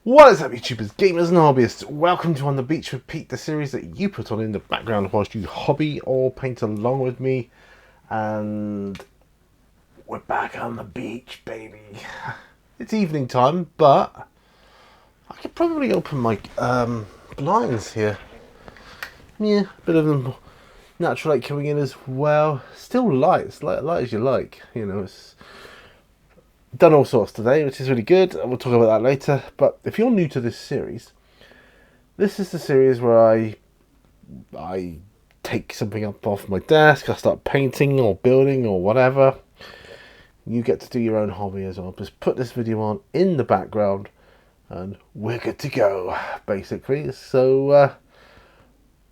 What is up, YouTubers, gamers and hobbyists? Welcome to On the Beach with Pete, the series that you put on in the background whilst you hobby or paint along with me. And we're back on the beach, baby. It's evening time, but I could probably open my blinds here. Yeah, a bit of the natural light coming in as well. Still light, it's light as you like. You know, it's done all sorts today, which is really good. We'll talk about that later. But if you're new to this series, this is the series where I take something up off my desk, I start painting or building or whatever. You get to do your own hobby as well. Just put this video on in the background and we're good to go, basically. So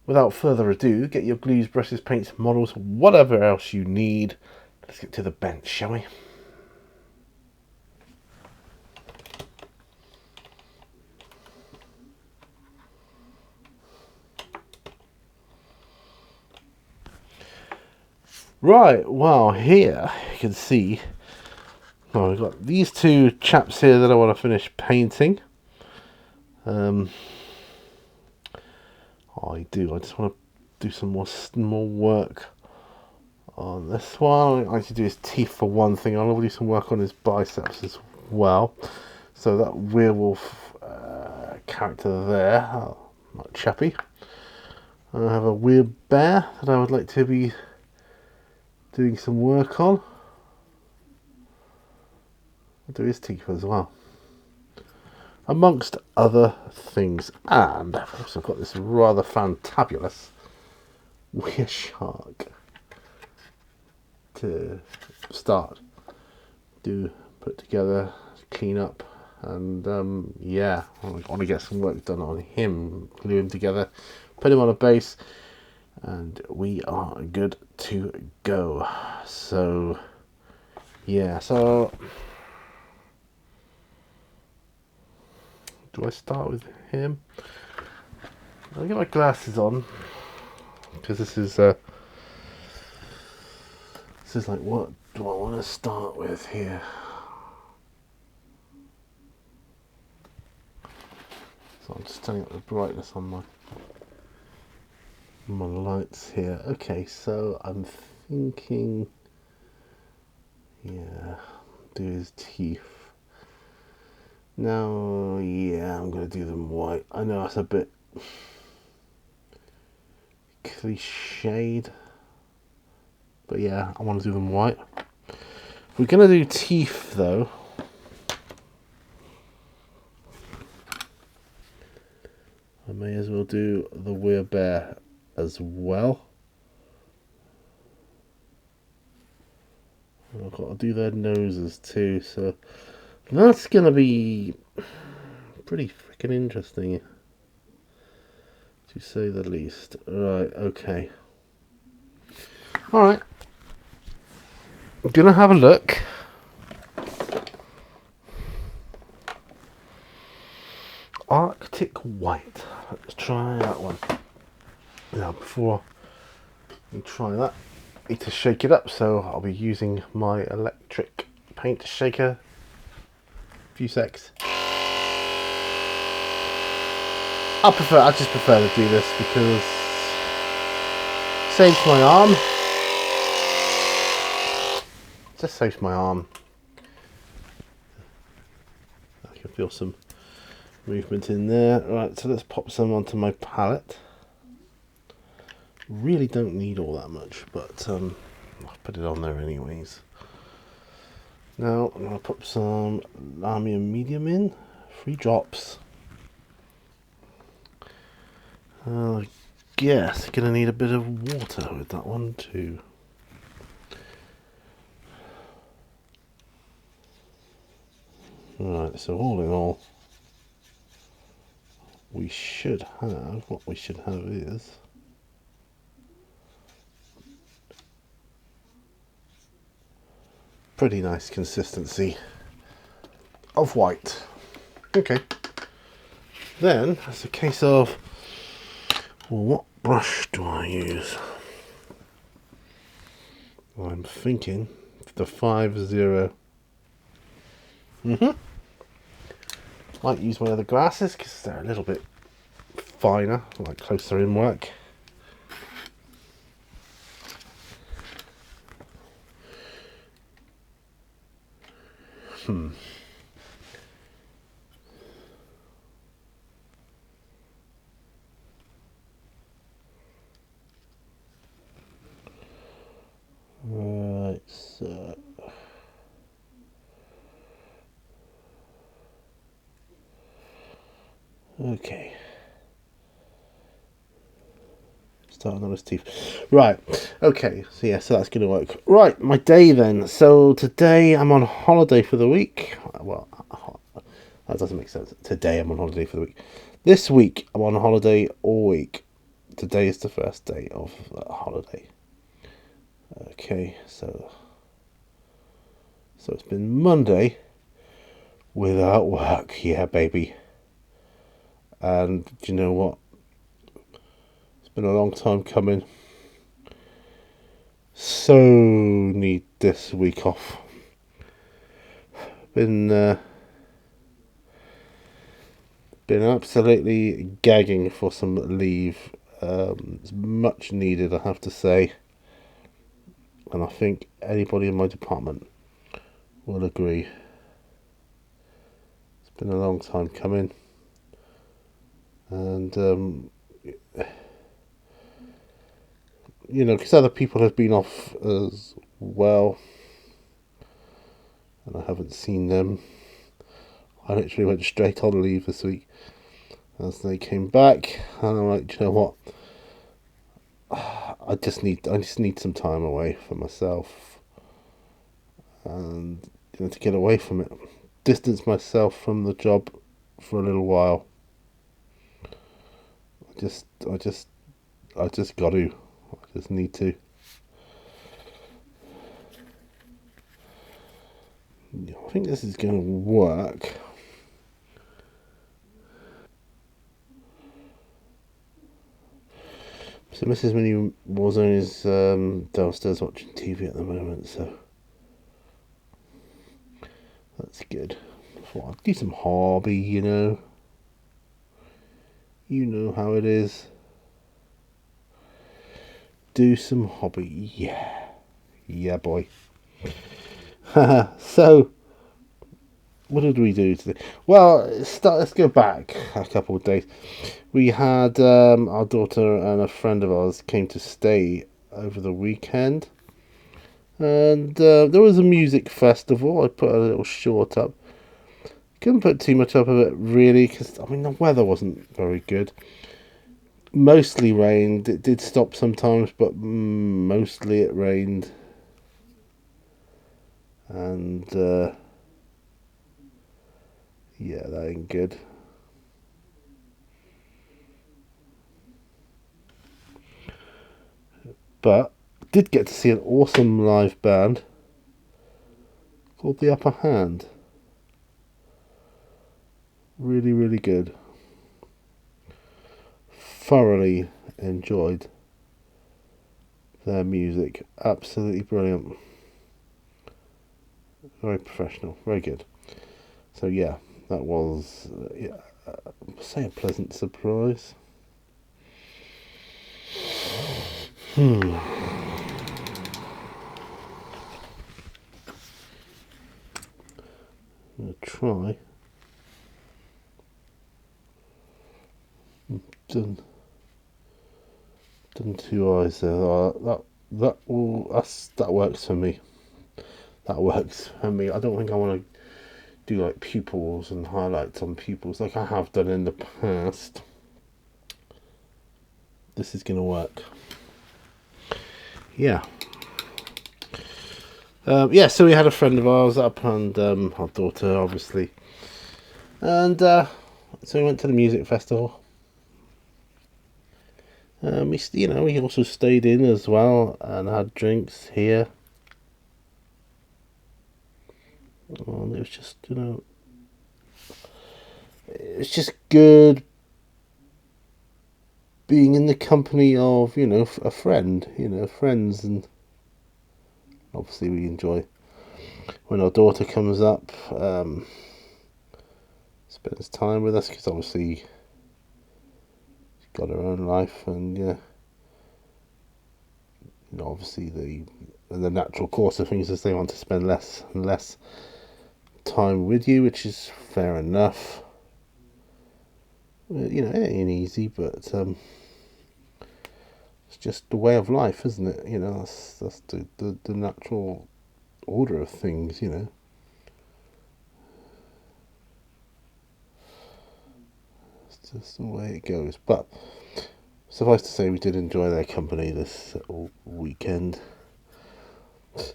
without further ado, get your glues, brushes, paints, models, whatever else you need. Let's get to the bench, shall we? Right, well, here you can see, we've got these two chaps here that I want to finish painting. I just want to do some more work on this one. I need to do his teeth for one thing. I'll do some work on his biceps as well. So that werewolf character there, not chappy. I have a weird bear that I would like to be doing some work on. I'll do his teeth as well, amongst other things. And I've also got this rather fantabulous weird shark to put together, clean up, and yeah, I want to get some work done on him, glue him together, put him on a base, and we are good to go. So yeah, so do I start with him? I'll get my glasses on because this is like, what do I want to start with here? So I'm just turning up the brightness on my lights here. Okay, so I'm thinking, yeah, do his teeth. Now, yeah, I'm going to do them white. I know that's a bit cliched, but yeah, I want to do them white. We're going to do teeth, though. I may as well do the werebear as well. I've got to do their noses too, so that's going to be pretty freaking interesting, to say the least. Right, okay. Alright. I'm going to have a look. Arctic White. Let's try that one. Now, before we try that, I need to shake it up, so I'll be using my electric paint shaker. A few secs. I just prefer to do this because it saves my arm. Just saves my arm. I can feel some movement in there. Right, so let's pop some onto my palette. Really don't need all that much, but I'll put it on there anyways. Now I'm going to put some Lamium Medium in, 3 drops. I guess going to need a bit of water with that one too. Right, so all in all, we should have, what we should have is pretty nice consistency of white. Okay, then it's a case of, well, what brush do I use? Well, I'm thinking the 5-0. Might use my other glasses because they're a little bit finer, like closer in work. Right, so okay. Starting on his teeth. Right, okay, so yeah, so that's going to work. Right, my day then. So today I'm on holiday for the week. Well, that doesn't make sense. Today I'm on holiday for the week. This week I'm on holiday all week. Today is the first day of the holiday. Okay, so it's been Monday without work. Yeah, baby. And do you know what? It's been a long time coming. So need this week off. Been absolutely gagging for some leave. It's much needed, I have to say, and I think anybody in my department will agree. It's been a long time coming, and you know, because other people have been off as well, and I haven't seen them. I literally went straight on leave this week as they came back, and I'm like, you know what? I just need some time away for myself, and you know, to get away from it, distance myself from the job for a little while. I just got to. I just need to. I think this is going to work. So Mrs. Mini Warzone is downstairs watching TV at the moment, so that's good. I thought I'd do some hobby, you know. You know how it is. Do some hobby, yeah. Yeah, boy. So, what did we do today? Well, let's go back a couple of days. We had our daughter and a friend of ours came to stay over the weekend, and there was a music festival. I put a little short up. Couldn't put too much up of it really, because I mean the weather wasn't very good. Mostly rained. It did stop sometimes, but mostly it rained, and yeah, that ain't good. But did get to see an awesome live band called The Upper Hand. Really, really good. Thoroughly enjoyed their music. Absolutely brilliant. Very professional. Very good. So yeah, that was say a pleasant surprise. I'm gonna try. Done two eyes there. That works for me. That works for me. I don't think I want to do like pupils and highlights on pupils like I have done in the past. This is gonna work. Yeah. Yeah, so we had a friend of ours up, and our daughter, obviously, and so we went to the music festival. We also stayed in as well and had drinks here. And it was just, it's just good being in the company of, a friend, friends, and obviously we enjoy when our daughter comes up. It's spends time with us, because obviously she's got her own life, and obviously the natural course of things is they want to spend less and less time with you, which is fair enough. It ain't easy, but it's just the way of life, isn't it? That's the natural order of things. It's just the way it goes. But suffice to say, we did enjoy their company this weekend.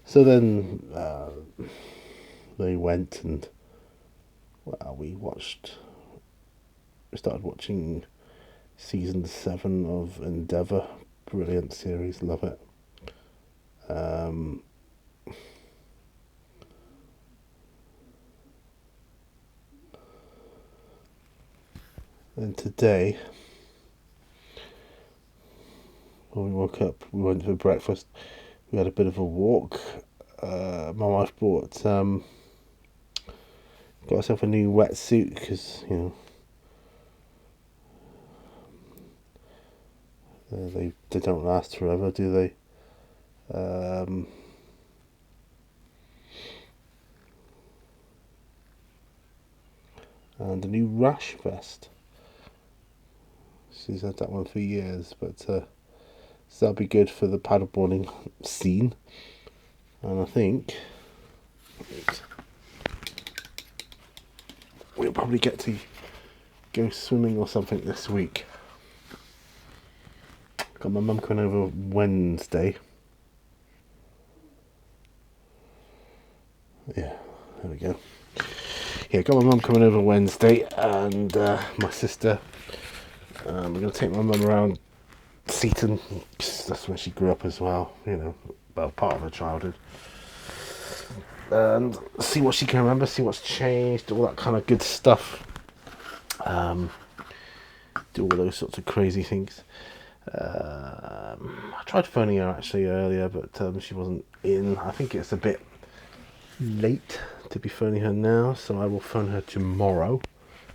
So then they went, and we started watching season 7 of Endeavour. Brilliant series, love it. And today, when we woke up, we went for breakfast. We had a bit of a walk. My wife got herself a new wetsuit, because they don't last forever, do they? And a new rash vest. She's had that one for years, but so that'll be good for the paddleboarding scene. And I think we'll probably get to go swimming or something this week. Got my mum coming over Wednesday. Yeah, there we go. Yeah, got my mum coming over Wednesday, and my sister. We're going to take my mum around Seaton. That's where she grew up as well. Part of her childhood. And see what she can remember, see what's changed, all that kind of good stuff. Do all those sorts of crazy things. I tried phoning her actually earlier, but she wasn't in. I think it's a bit late to be phoning her now, so I will phone her tomorrow.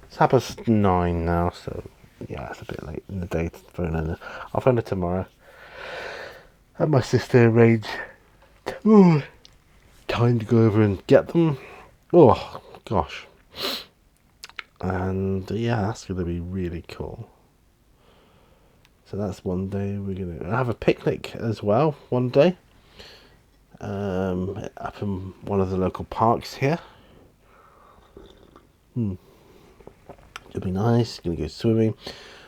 It's 9:30 now, so yeah, it's a bit late in the day to phone her. I'll phone her tomorrow. And my sister arranged time to go over and get them. Oh gosh. And yeah, that's going to be really cool. So that's one day. We're going to have a picnic as well one day, up in one of the local parks here. It'll be nice. Going to go swimming.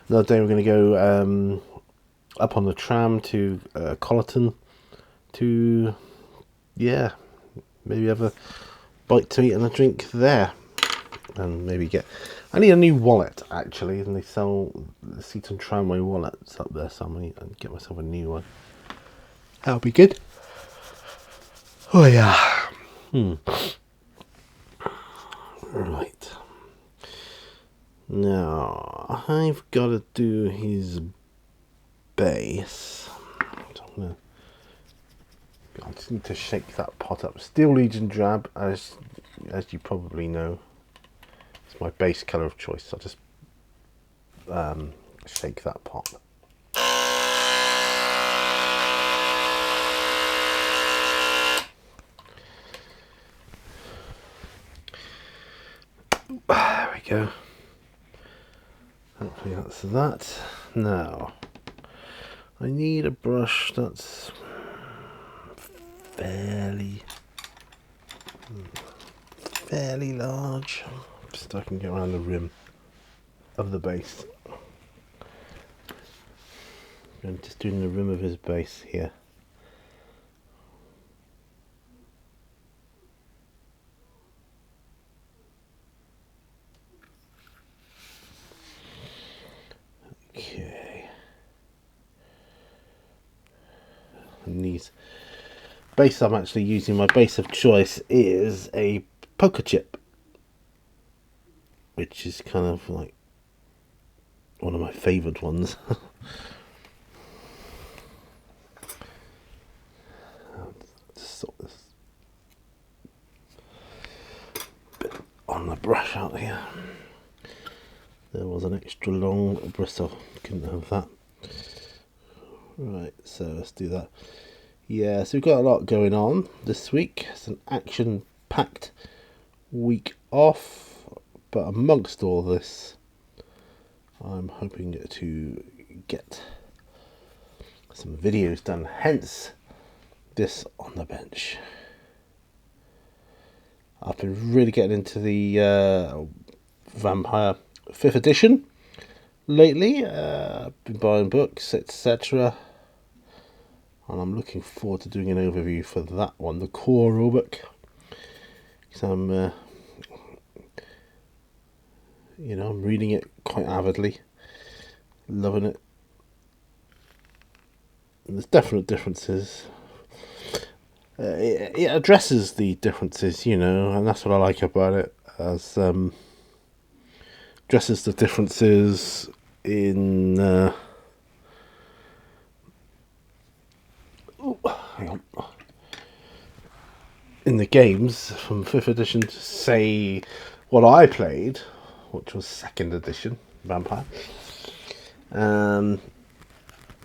Another day we're going to go up on the tram to Collerton to maybe have a bite to eat and a drink there, and maybe I need a new wallet actually, and they sell the Seaton Tramway wallets up there, so I'm going to get myself a new one. That'll be good. Oh yeah. Right. Now I've got to do his base. I just need to shake that pot up. Steel Legion drab, as you probably know. It's my base colour of choice, so I'll just shake that pot. There we go. Hopefully that's that. Now, I need a brush that's fairly large, just so I can get around the rim of the base. I'm just doing the rim of his base here. Okay. And these base I'm actually using, my base of choice is a poker chip, which is kind of like one of my favoured ones. Just sort this bit on the brush out here. There was an extra long bristle. Couldn't have that. Right, so let's do that. Yeah, so we've got a lot going on this week. It's an action-packed week off, but amongst all this, I'm hoping to get some videos done. Hence, this on the bench. I've been really getting into the Vampire 5th edition lately. I've been buying books, etc. And I'm looking forward to doing an overview for that one, the core rulebook. Because I'm I'm reading it quite avidly, loving it. And there's definite differences. It addresses the differences, and that's what I like about it. As addresses the differences in in the games from 5th edition to, say, what I played, which was 2nd edition Vampire. Then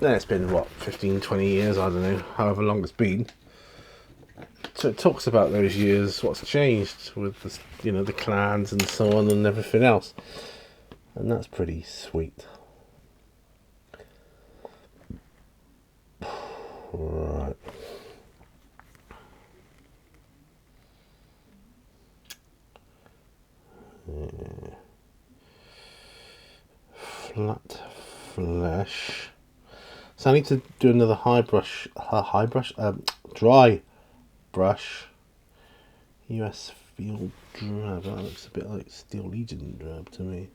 it's been, 15, 20 years, I don't know, however long it's been. So it talks about those years, what's changed with the clans and so on and everything else. And that's pretty sweet. Right. Flat flesh. So I need to do another dry brush. US Field Drab. That looks a bit like Steel Legion Drab to me.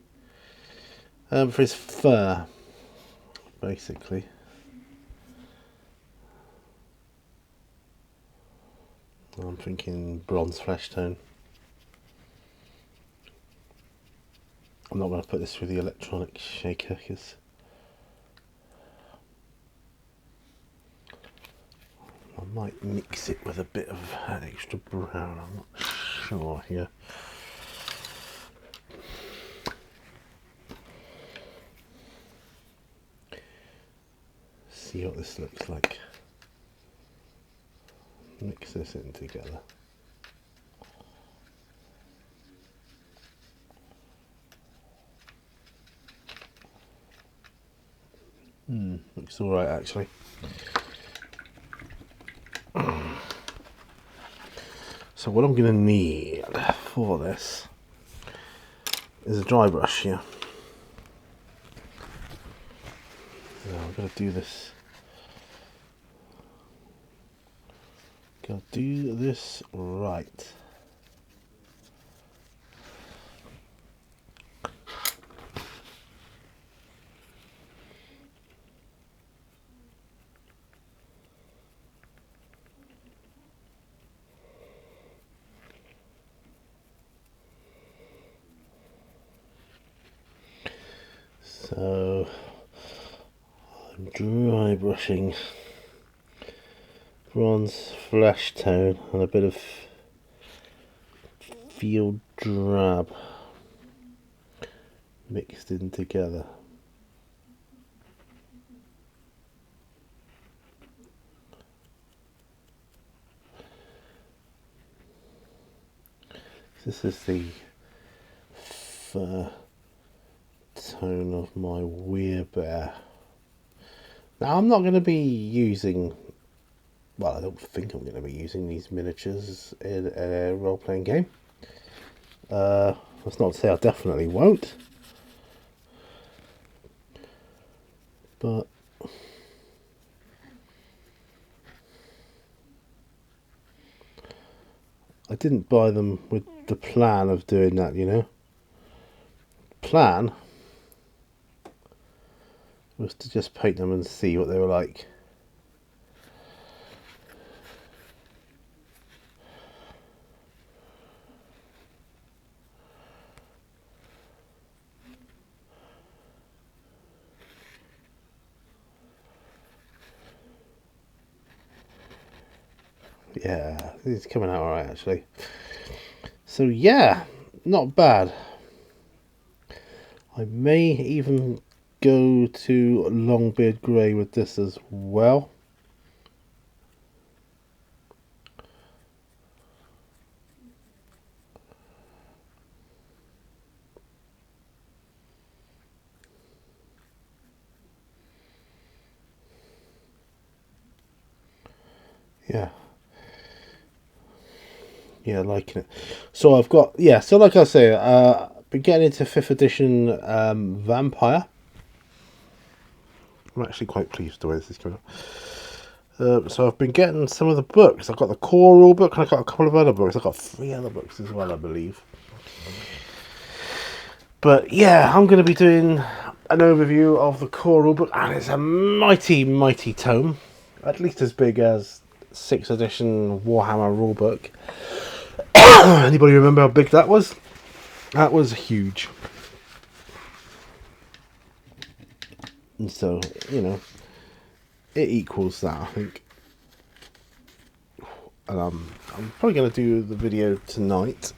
For his fur, basically. I'm thinking bronze flesh tone. I'm not going to put this through the electronic shaker because I might mix it with a bit of extra brown. I'm not sure here. See what this looks like. Mix this in together. Looks alright actually. So what I'm going to need for this is a dry brush here. Now I'm going to do this. Got to do this right. So I'm dry brushing bronze flesh tone and a bit of field drab mixed in together. This is the fur tone of my Werebear. Now I'm not going to be using, well, I don't think I'm going to be using these miniatures in a role-playing game. That's not to say I definitely won't, but I didn't buy them with the plan of doing that, Plan was to just paint them and see what they were like. Yeah, it's coming out alright actually. So yeah, not bad. I may even go to Longbeard Grey with this as well. Yeah, liking it. So I've got, so like I say, been getting into 5th edition Vampire. I'm actually quite pleased with the way this is coming up. So I've been getting some of the books. I've got the core rule book and I've got a couple of other books. I've got 3 other books as well, I believe. But yeah, I'm going to be doing an overview of the core rule book, and it's a mighty, mighty tome. At least as big as 6th edition Warhammer rule book. Anybody remember how big that was? That was huge. And so, you know, it equals that, I think. And I'm probably going to do the video tonight.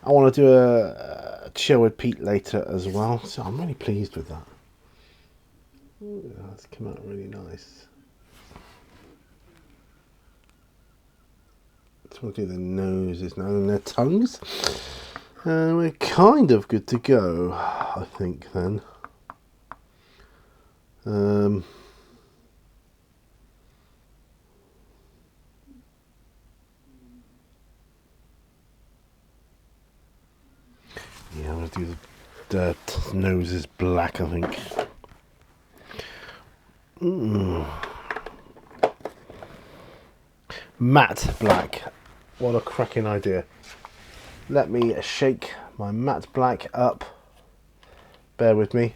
I want to do a chill with Pete later as well. So I'm really pleased with that. Ooh, that's come out really nice. So we'll do the noses now and their tongues. And we're kind of good to go, I think, then. Yeah, I'm going to do the noses black, I think. Matte black. What a cracking idea. Let me shake my matte black up. Bear with me.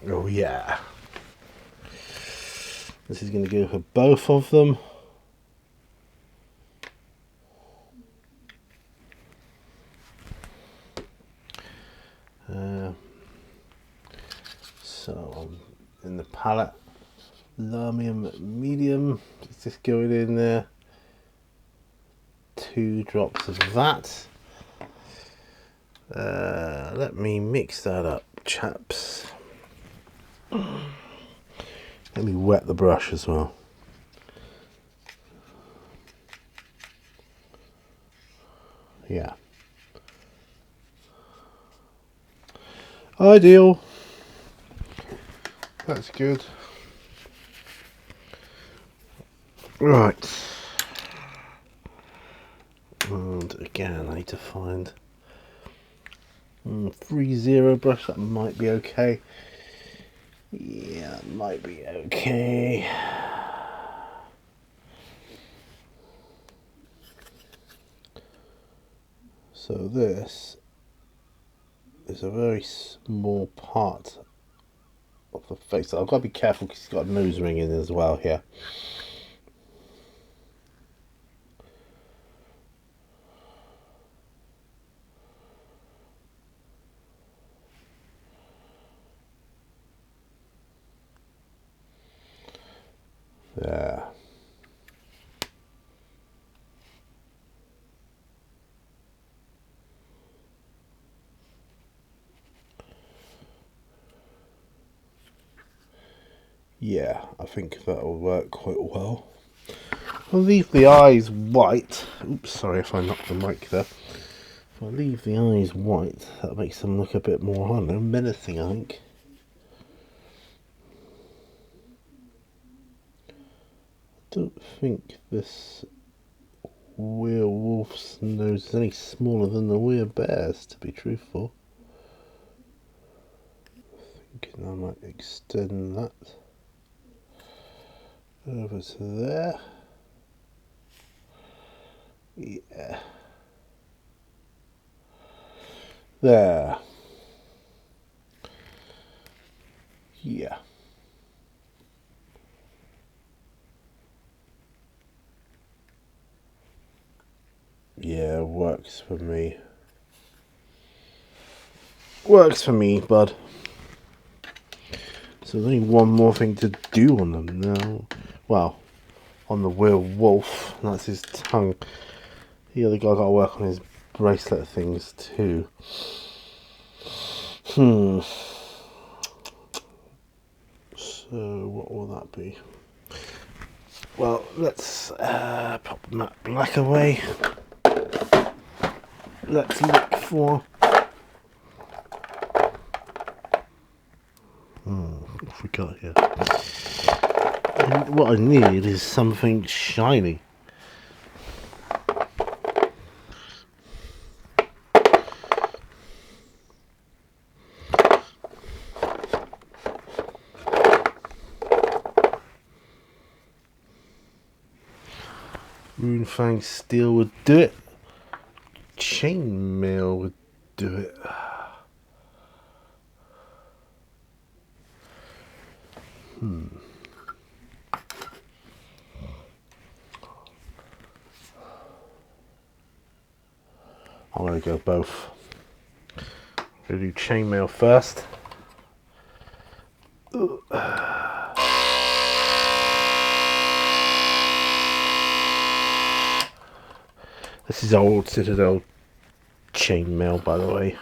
Oh yeah. This is going to go for both of them. So in the palette, Lamium medium, it's just going in there. 2 drops of that. Let me mix that up, chaps. Let me wet the brush as well. Yeah. Ideal. That's good. Right. And again, I need to find 3-0 brush. That might be okay. Yeah, it might be okay. So this is a very small part of the face. I've got to be careful because he's got a nose ring in as well here. There. Yeah, I think that'll work quite well. I'll leave the eyes white. Oops, sorry if I knocked the mic there. If I leave the eyes white, that makes them look a bit more, I don't know, menacing, I think. I don't think this werewolf's nose is any smaller than the werebear's, to be truthful. Thinking I might extend that over to there. Yeah. There. Yeah. Yeah, works for me. Works for me, bud. So there's only one more thing to do on them now. Well, on the werewolf. That's his tongue. The other guy got to work on his bracelet things too. So what will that be? Well, let's pop Matte Black away. Let's look for what have we got here? And what I need is something shiny. Runefang Steel would do it. Chainmail would do it. I'm going to go both. I'm going to do chainmail first. This is old Citadel chainmail, by the way.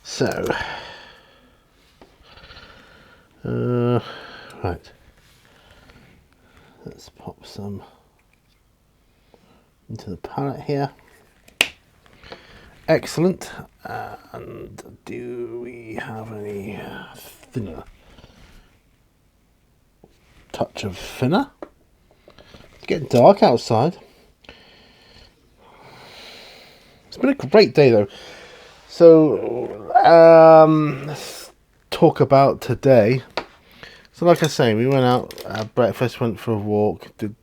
So, right. Let's pop some into the palette here. Excellent. And do we have any thinner? Touch of thinner. It's getting dark outside. It's been a great day though. So let's talk about today. So like I say, we went out, had breakfast, went for a walk, did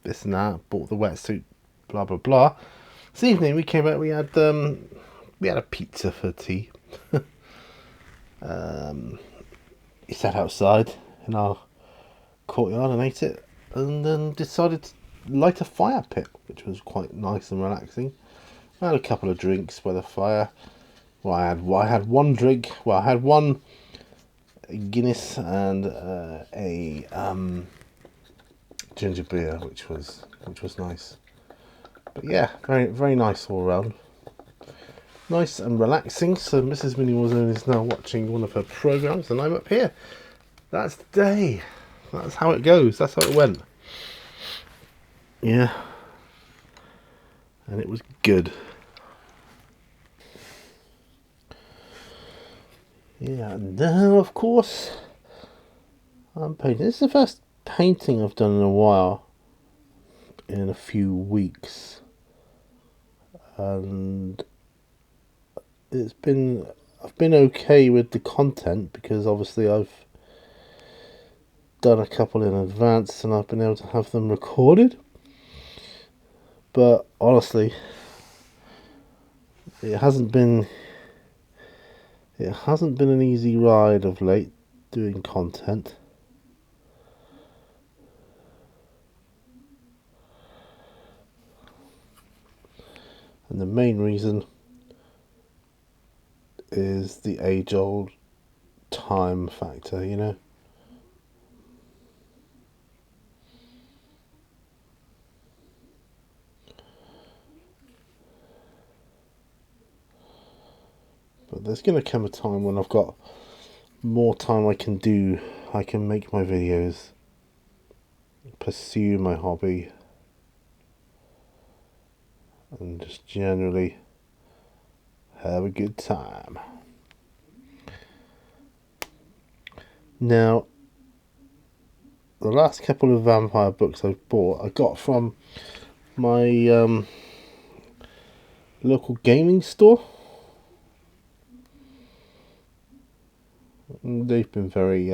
this and that, bought the wetsuit, blah blah blah. This evening we came out, we had a pizza for tea. We sat outside in our courtyard and ate it, and then decided to light a fire pit, which was quite nice and relaxing. I had a couple of drinks by the fire. Well, I had one drink. Well, I had one Guinness and a ginger beer, which was nice. But yeah, very very nice all around. Nice and relaxing. So Mrs. Minnie Warzone is now watching one of her programs, and I'm up here. That's the day. That's how it goes. That's how it went. Yeah, and it was good. Yeah, and now of course I'm painting. This is the first painting I've done in a while, in a few weeks, and I've been okay with the content because obviously I've done a couple in advance and I've been able to have them recorded. But honestly, it hasn't been an easy ride of late doing content. And the main reason is the age-old time factor, you know. But there's going to come a time when I've got more time I can make my videos, pursue my hobby, and just generally have a good time. Now, the last couple of vampire books I've bought, I got from my local gaming store. They've been very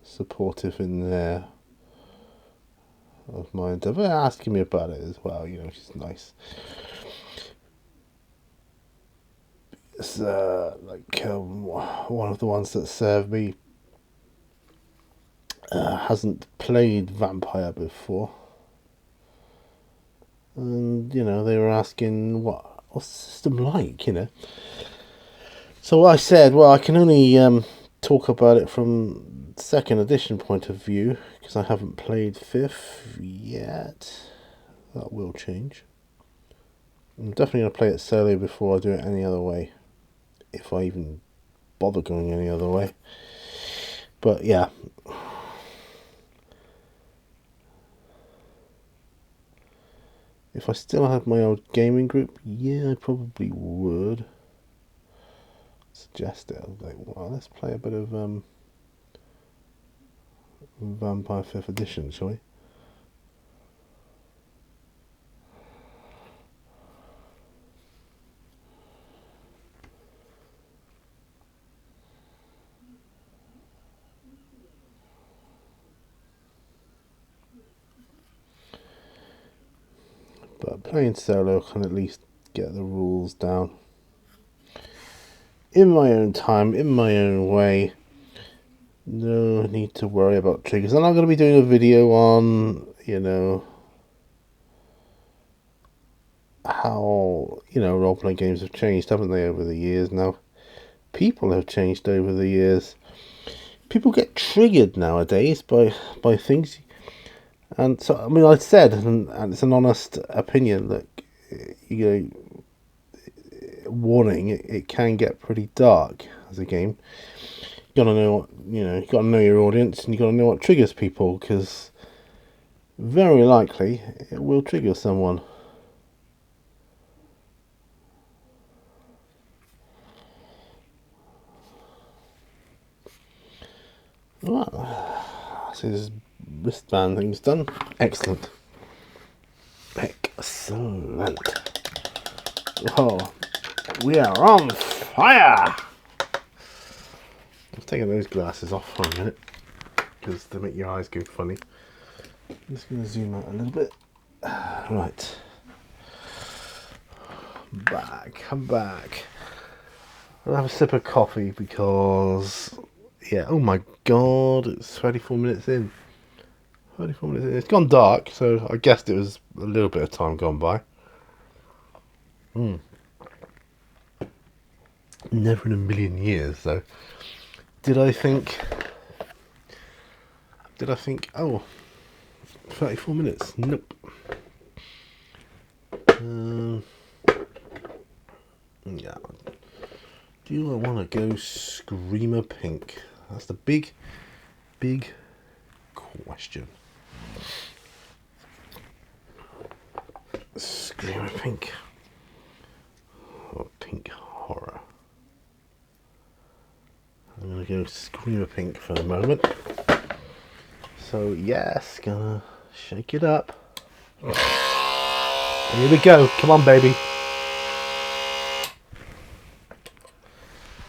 supportive in there of my endeavour, asking me about it as well, you know, which is nice. It's one of the ones that served me hasn't played Vampire before, and you know, they were asking what's the system like, you know. So I said, well, I can only talk about it from second edition point of view, because I haven't played 5th yet. That will change. I'm definitely going to play it solo before I do it any other way, if I even bother going any other way. But yeah. If I still had my old gaming group, yeah, I probably would suggest it. I was like, well, let's play a bit of Vampire 5th Edition, shall we? But playing solo can at least get the rules down in my own time, in my own way. No need to worry about triggers. And I'm going to be doing a video on, how, role-playing games have changed, haven't they, over the years now? People have changed over the years. People get triggered nowadays by things. And so, I mean, I said, and it's an honest opinion, that, warning, it can get pretty dark as a game. You gotta know what, you gotta know your audience, and you gotta know what triggers people, because very likely it will trigger someone. Well, so this wristband thing's done. Excellent. Excellent. Oh, we are on fire! I've taken those glasses off for a minute, because they make your eyes go funny. I'm just going to zoom out a little bit. Right. I'm back. I'll have a sip of coffee because, yeah, oh my god, it's 34 minutes in. 34 minutes in. It's gone dark, so I guessed it was a little bit of time gone by. Never in a million years, though. Did I think, oh, 34 minutes? Nope. Yeah. Do I want to go Screamer Pink? That's the big question. Screamer Pink or Pink Horror? I'm going to go Screamer Pink for the moment. So yes, gonna shake it up. Here we go. Come on, baby.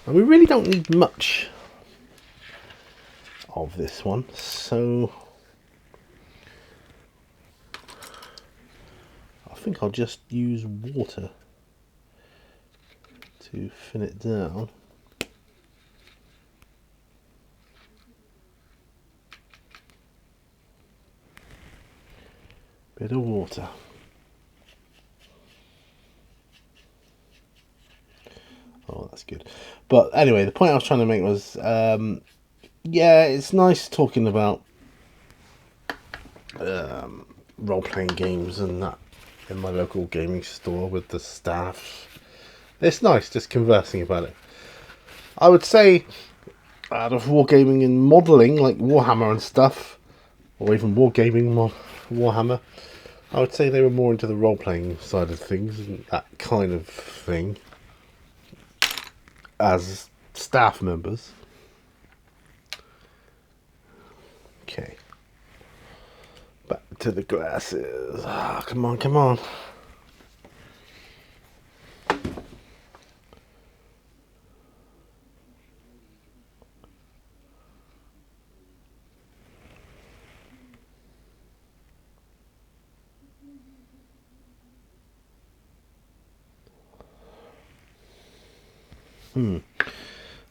And we really don't need much of this one, so I think I'll just use water to thin it down. Bit of water. Oh, that's good. But anyway, the point I was trying to make was, yeah, it's nice talking about role-playing games and that in my local gaming store with the staff. It's nice just conversing about it. I would say, out of wargaming and modelling, like Warhammer and stuff, or even wargaming Warhammer, I would say they were more into the role-playing side of things, and that kind of thing, as staff members. Okay. Back to the glasses. Ah, come on, come on.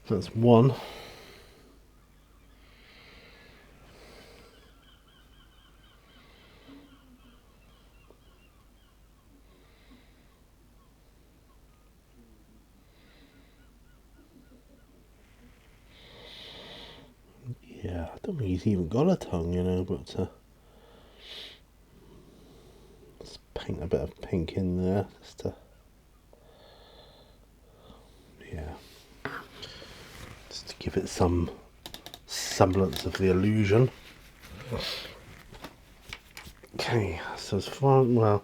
That's one. Yeah, Yeah, I don't think he's even got a tongue, you know, but let's paint a bit of pink in there just to, yeah, just to give it some semblance of the illusion. Okay, so as far, well,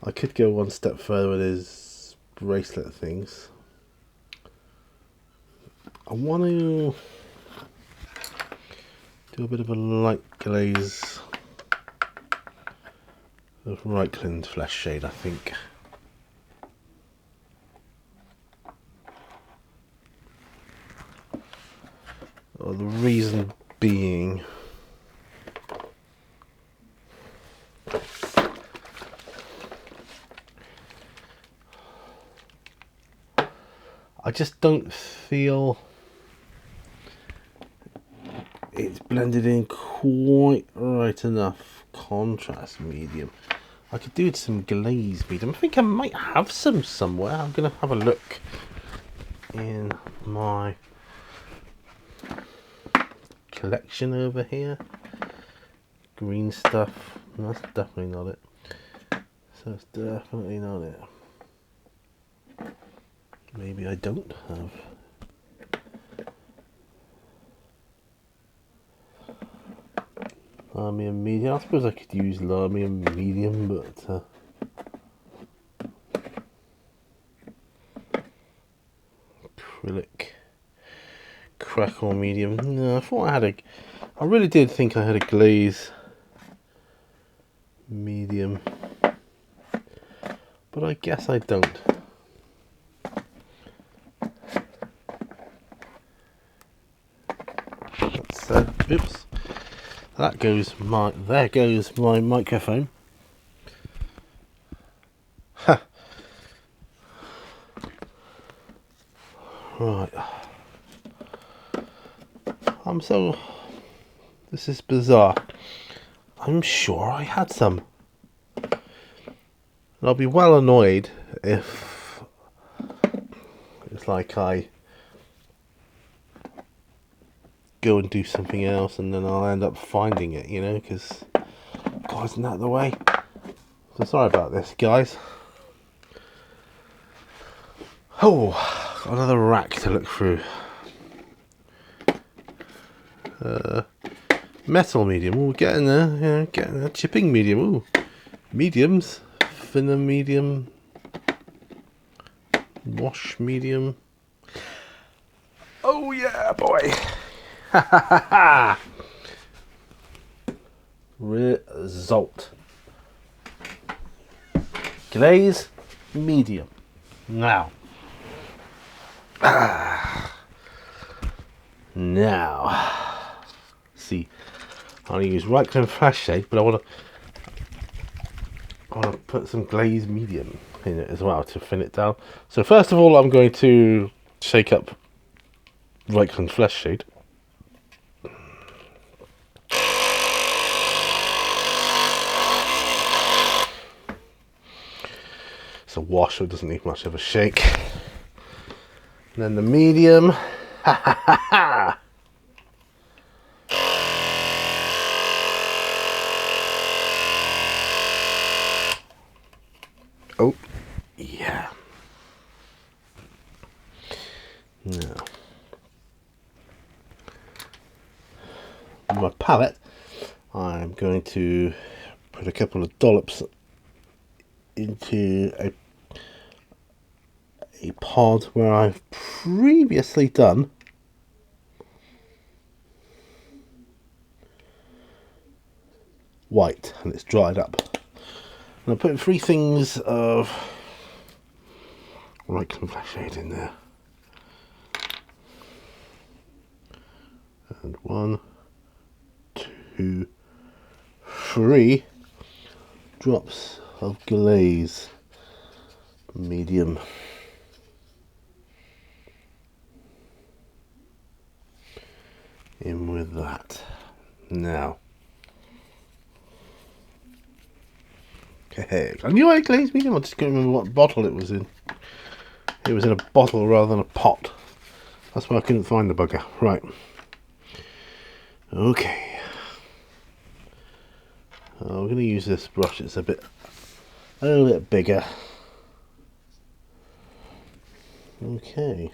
I could go one step further with his bracelet things. I want to do a bit of a light glaze of Reikland Flesh Shade, I think. Well, the reason being, I just don't feel it's blended in quite right enough contrast medium. I could do some glaze medium. I think I might have some somewhere. I'm going to have a look in my collection over here. Green stuff. That's definitely not it. So it's definitely not it. Maybe I don't have. Larmium medium. I suppose I could use Larmium medium, but acrylic crackle medium. No, I thought I had I really did think I had a glaze medium, but I guess I don't. That's oops. That goes there goes my microphone. Ha. Right. This is bizarre. I'm sure I had some. And I'll be well annoyed if it's like I go and do something else and then I'll end up finding it, you know, because God, isn't that the way? So sorry about this, guys. Oh, got another rack to look through. Metal medium. Oh, getting there. Yeah, getting there. Chipping medium. Ooh, mediums. Thinner medium. Wash medium. Oh yeah, boy. Ha ha ha ha. Result. Glaze medium. Now. Now. See, I'm going to use Reikland Flesh Shade, but I want to put some glaze medium in it as well to thin it down. So first of all, I'm going to shake up Reikland Flesh Shade. It's a wash, so it doesn't need much of a shake. And then the medium. Ha ha ha ha! Oh, yeah. Now, on my palette, I'm going to put a couple of dollops into a pod where I've previously done white, and it's dried up. And I'm putting 3 things of Reikland Flesh Shade in there. And 1, 2, 3 drops of glaze medium. In with that. Now. Okay. I knew I had glaze medium, I just couldn't remember what bottle it was in. It was in a bottle rather than a pot. That's why I couldn't find the bugger. Right. Okay. I'm going to use this brush. It's a little bit bigger. Okay.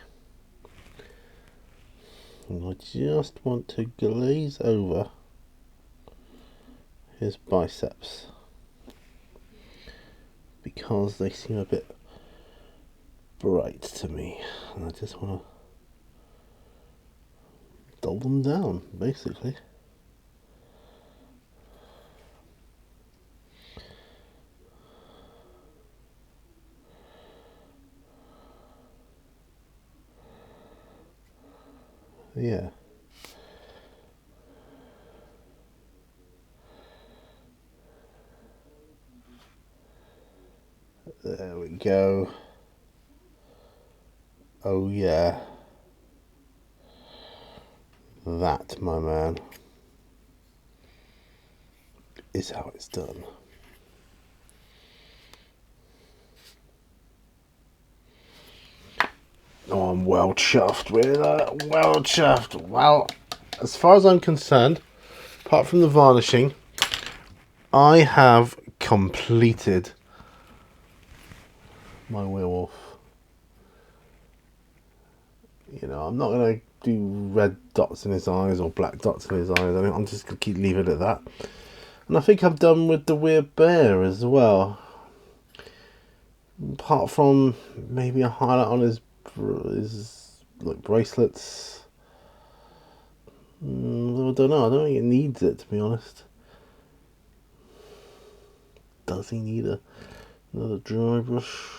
And I just want to glaze over his biceps because they seem a bit bright to me, and I just want to dull them down, basically. Yeah. There we go. Oh yeah. That, my man, is how it's done. Oh, I'm well chuffed with that. Well chuffed. Well, as far as I'm concerned, apart from the varnishing, I have completed my werewolf. You know, I'm not going to do red dots in his eyes or black dots in his eyes. I mean, I'm just going to keep leaving it at that. And I think I've done with the weird bear as well. Apart from maybe a highlight on his like bracelets. I don't know. I don't think it needs it, to be honest. Does he need another dry brush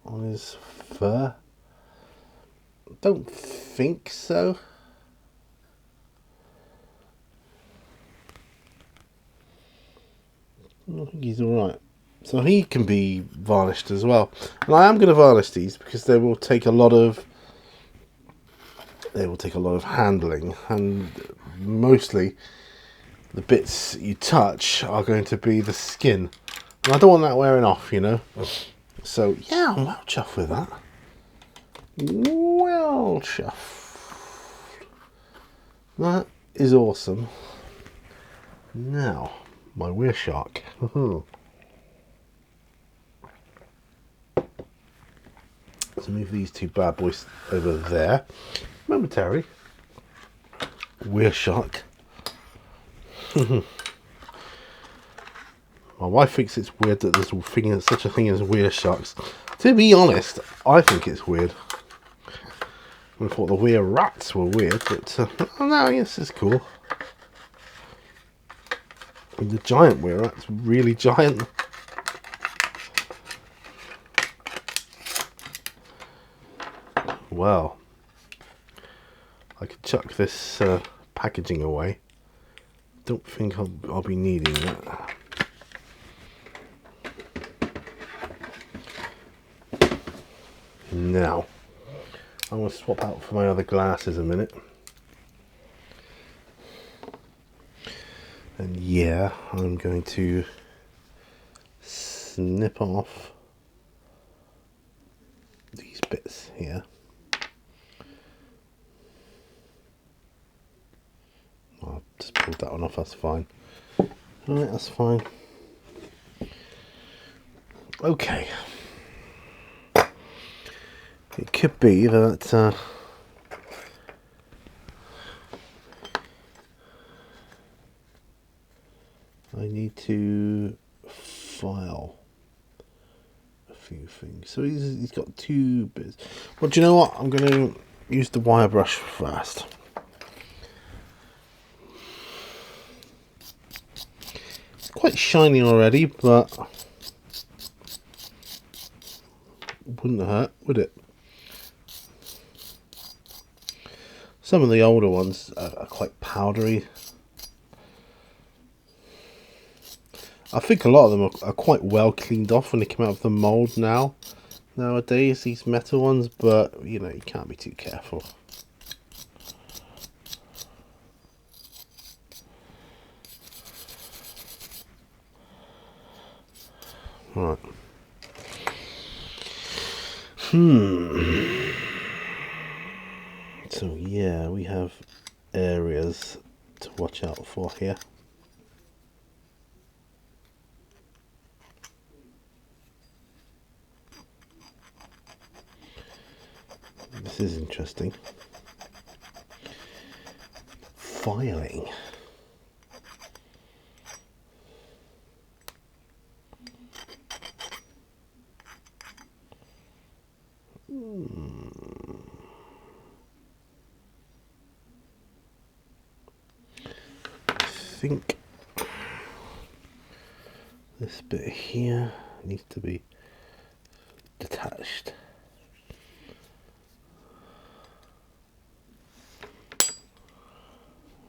on his fur? Don't think so. I think he's alright. So he can be varnished as well. And I am going to varnish these because they will take a lot of handling, and mostly the bits you touch are going to be the skin. And I don't want that wearing off, you know. So yeah, I'm well chuffed with that. Well chuffed. That is awesome. Now, my weir shark. So move these two bad boys over there. Momentary. Weir shark. My wife thinks it's weird that there's such a thing as weir sharks. To be honest, I think it's weird. I thought the weir rats were weird, but no, yes, it's cool. And the giant weir rat's really giant. Well, I could chuck this packaging away. Don't think I'll be needing that. Now, I'm going to swap out for my other glasses a minute. And yeah, I'm going to snip off these bits here. I'll just pull that one off, that's fine. Alright, that's fine. Okay. It could be that I need to file a few things. So he's got two bits. Well, do you know what? I'm going to use the wire brush first. It's quite shiny already, but wouldn't hurt, would it? Some of the older ones are quite powdery. I think a lot of them are quite well cleaned off when they come out of the mould nowadays, these metal ones, but you know, you can't be too careful. Right. So yeah, we have areas to watch out for here. This is interesting. Filing. I think this bit here needs to be detached.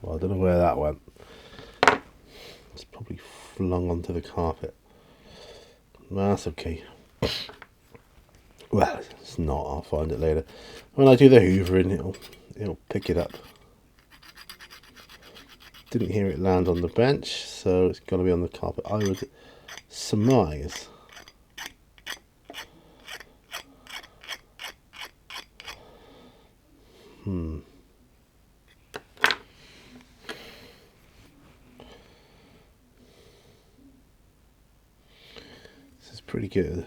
Well, I don't know where that went. It's probably flung onto the carpet. No, that's okay. Well, it's not. I'll find it later. When I do the hoovering, it'll pick it up. Didn't hear it land on the bench, so it's got to be on the carpet. I would surmise. This is pretty good.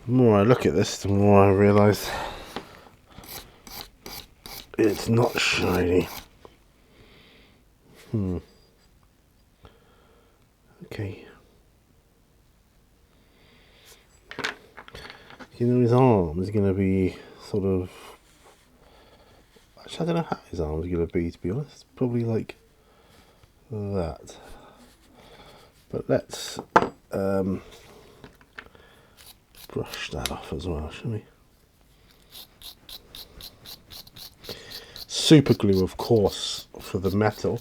The more I look at this, the more I realise it's not shiny. Okay. You know, his arm is going to be sort of... Actually, I don't know how his arm is going to be honest. Probably like that. But let's brush that off as well, shall we? Super glue, of course, for the metal.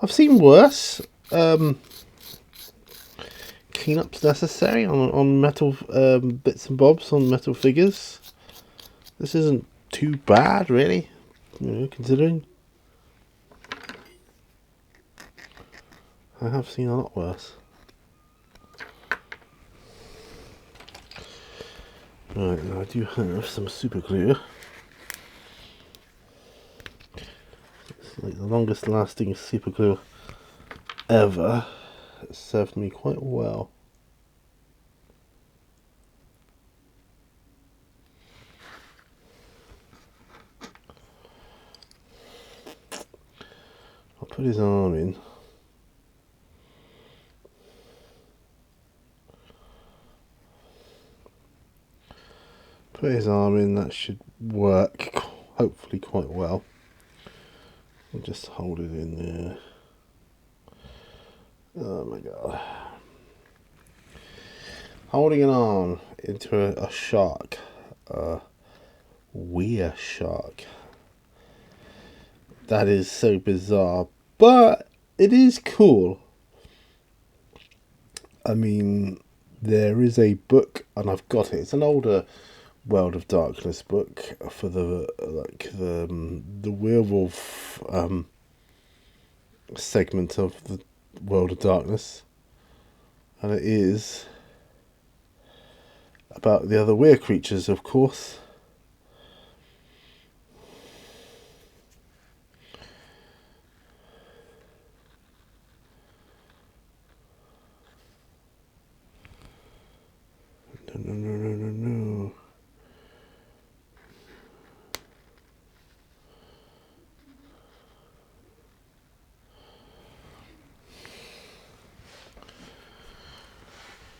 I've seen worse cleanups necessary on metal bits and bobs on metal figures. This isn't too bad, really, considering. I have seen a lot worse. Right, now I do have some super glue. It's like the longest lasting super glue ever. It served me quite well. I'll put his arm in. Put his arm in, that should work hopefully quite well. I'll just hold it in there. Oh my god. Holding an arm into a shark, a weir shark. That is so bizarre, but it is cool. I mean, there is a book, and I've got it. It's an older World of Darkness book for the werewolf segment of the World of Darkness, and it is about the other weird creatures, of course. No.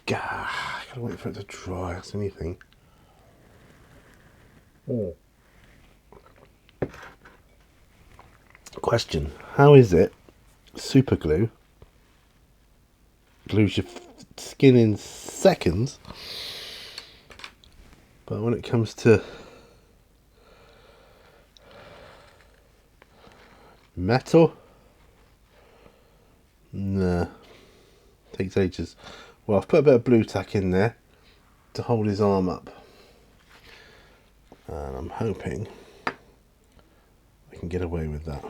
Gah, gotta wait for it to dry. That's anything. Oh. Question: how is it? Super glue glues your skin in seconds, but when it comes to metal, nah, takes ages. Well, I've put a bit of blue tack in there to hold his arm up. And I'm hoping I can get away with that.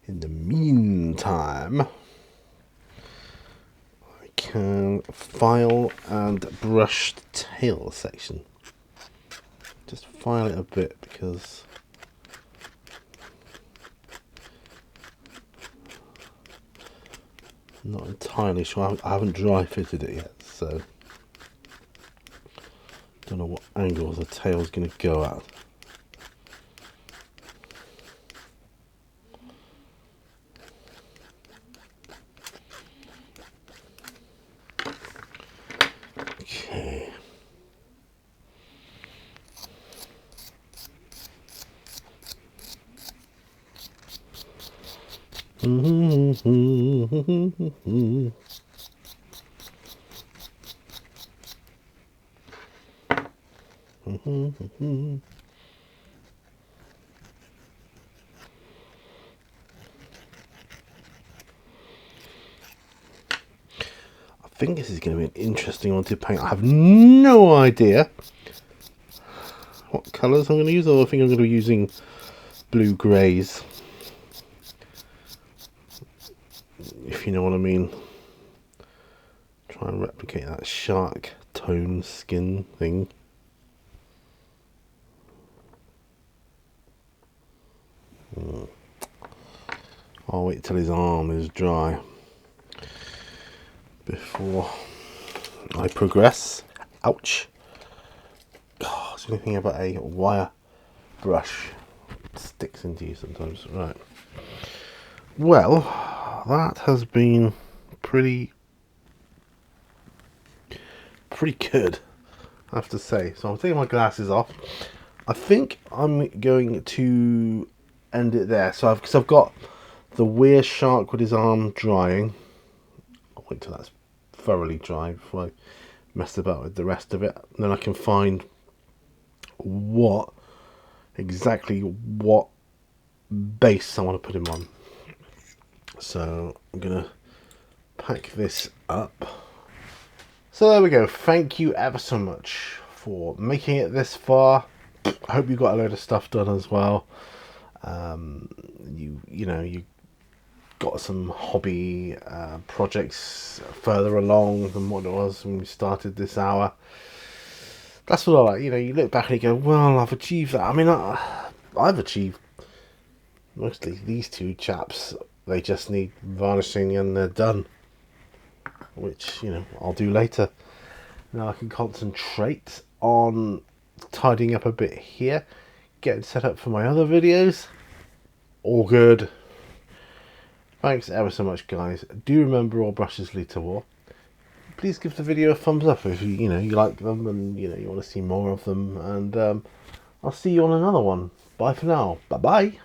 In the meantime, I can file and brush the tail section. Just file it a bit because I'm not entirely sure. I haven't dry fitted it yet, so don't know what angle the tail's going to go at. Okay. I think this is going to be an interesting one to paint. I have no idea what colours I'm going to use, or I think I'm going to be using blue greys, if you know what I mean. Try and replicate that shark tone skin thing. I'll wait till his arm is dry before I progress. Ouch. Oh, it's the only thing about a wire brush. It sticks into you sometimes. Right. Well, that has been pretty good, I have to say. So I'm taking my glasses off. I think I'm going to end it there. So because I've got the weird shark with his arm drying. I'll wait till that's thoroughly dry before I mess about with the rest of it. And then I can find exactly what base I want to put him on. So I'm gonna pack this up. So there we go. Thank you ever so much for making it this far. I hope you got a load of stuff done as well. You got some hobby projects further along than what it was when we started this hour. That's what I like. You look back and you go, well, I've achieved that. I mean, I've achieved mostly these two chaps. They just need varnishing and they're done, which I'll do later. Now I can concentrate on tidying up a bit here, getting set up for my other videos. All good. Thanks ever so much, guys. Do remember, all brushes lead to war. Please give the video a thumbs up if you like them and you want to see more of them, and I'll see you on another one. Bye for now. Bye bye.